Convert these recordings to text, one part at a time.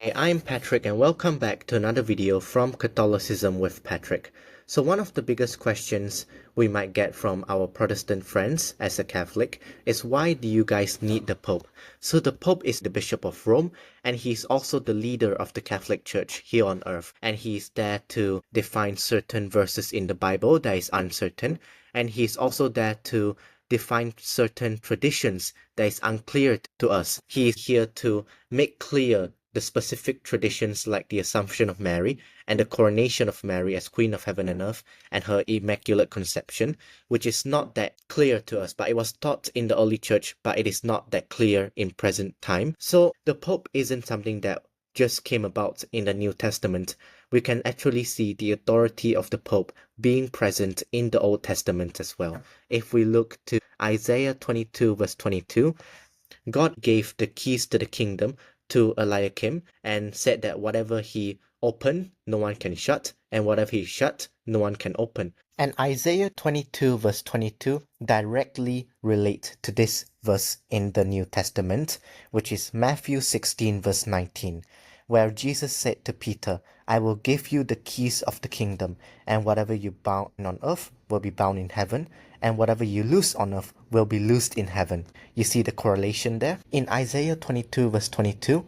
Hey, I'm Patrick and welcome back to another video from Catholicism with Patrick. So one of the biggest questions we might get from our Protestant friends as a Catholic is, why do you guys need the Pope? So the Pope is the Bishop of Rome, and he's also the leader of the Catholic Church here on earth, and he's there to define certain verses in the Bible that is uncertain, and he's also there to define certain traditions that is unclear to us. He is here to make clear the specific traditions like the Assumption of Mary and the coronation of Mary as Queen of Heaven and Earth and her Immaculate Conception, which is not that clear to us, but it was taught in the early church, but it is not that clear in present time. So the Pope isn't something that just came about in the New Testament. We can actually see the authority of the Pope being present in the Old Testament as well. If we look to Isaiah 22 verse 22, God gave the keys to the kingdom to Eliakim and said that whatever he opened, no one can shut, and whatever he shut, no one can open. And Isaiah 22 verse 22 directly relate to this verse in the New Testament, which is Matthew 16 verse 19, where Jesus said to Peter, "I will give you the keys of the kingdom, and whatever you bound on earth will be bound in heaven, and whatever you loose on earth will be loosed in heaven." You see the correlation there? In Isaiah 22 verse 22,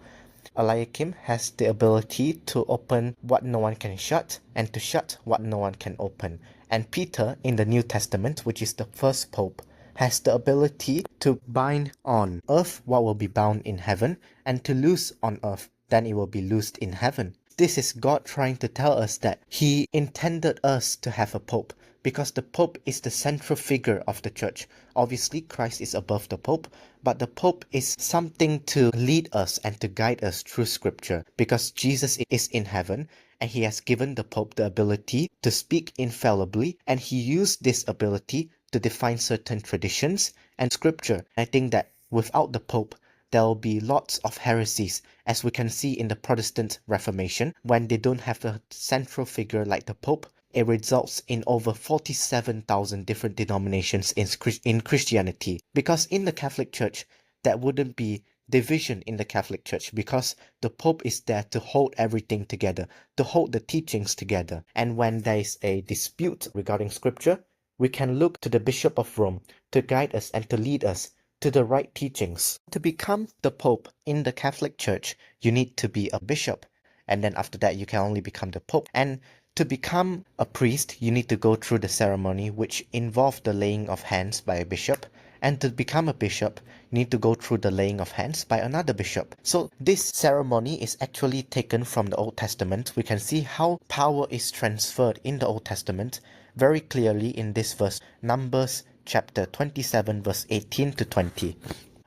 Eliakim has the ability to open what no one can shut and to shut what no one can open. And Peter in the New Testament, which is the first Pope, has the ability to bind on earth what will be bound in heaven, and to loose on earth, then it will be loosed in heaven. This is God trying to tell us that he intended us to have a Pope, because the Pope is the central figure of the church. Obviously, Christ is above the Pope, but the Pope is something to lead us and to guide us through Scripture, because Jesus is in heaven, and he has given the Pope the ability to speak infallibly, and he used this ability to define certain traditions and Scripture. I think that without the Pope, there will be lots of heresies, as we can see in the Protestant Reformation. When they don't have a central figure like the Pope, it results in over 47,000 different denominations in Christianity. Because in the Catholic Church, there wouldn't be division in the Catholic Church, because the Pope is there to hold everything together, to hold the teachings together. And when there is a dispute regarding Scripture, we can look to the Bishop of Rome to guide us and to lead us to the right teachings. To become the Pope in the Catholic Church, you need to be a bishop, and then after that you can only become the Pope. And to become a priest, you need to go through the ceremony which involved the laying of hands by a bishop, and to become a bishop, you need to go through the laying of hands by another bishop. So this ceremony is actually taken from the Old Testament. We can see how power is transferred in the Old Testament very clearly in this verse, Numbers chapter 27 verse 18 to 20.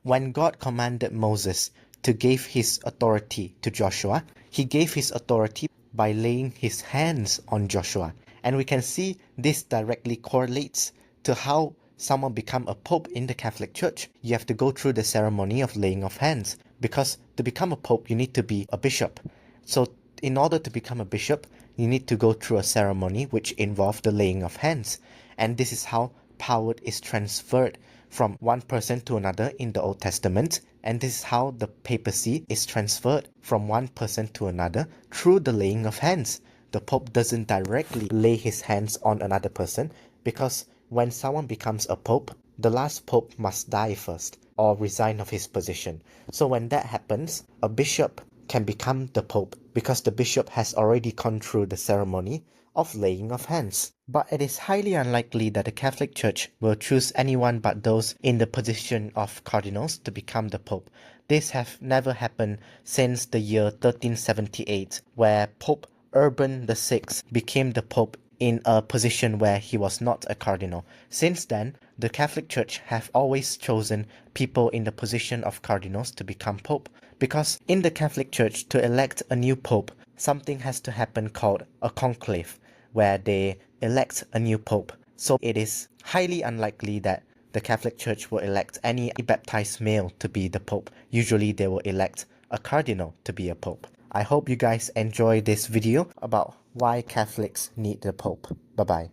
When God commanded Moses to give his authority to Joshua, he gave his authority by laying his hands on Joshua. And we can see this directly correlates to how someone become a pope in the Catholic Church. You have to go through the ceremony of laying of hands, because to become a pope you need to be a bishop. So in order to become a bishop, you need to go through a ceremony which involves the laying of hands. And this is how power is transferred from one person to another in the Old Testament, and this is how the papacy is transferred from one person to another through the laying of hands. The Pope doesn't directly lay his hands on another person, because when someone becomes a Pope, the last Pope must die first or resign of his position. So when that happens, a bishop can become the Pope, because the bishop has already gone through the ceremony of laying of hands. But it is highly unlikely that the Catholic Church will choose anyone but those in the position of cardinals to become the Pope. This have never happened since the year 1378, where Pope Urban VI became the Pope in a position where he was not a cardinal. Since then, the Catholic Church have always chosen people in the position of cardinals to become Pope, because in the Catholic Church, to elect a new Pope, something has to happen called a conclave, where they elect a new Pope. So it is highly unlikely that the Catholic Church will elect any baptized male to be the Pope. Usually they will elect a cardinal to be a Pope. I hope you guys enjoy this video about why Catholics need the Pope. Bye bye.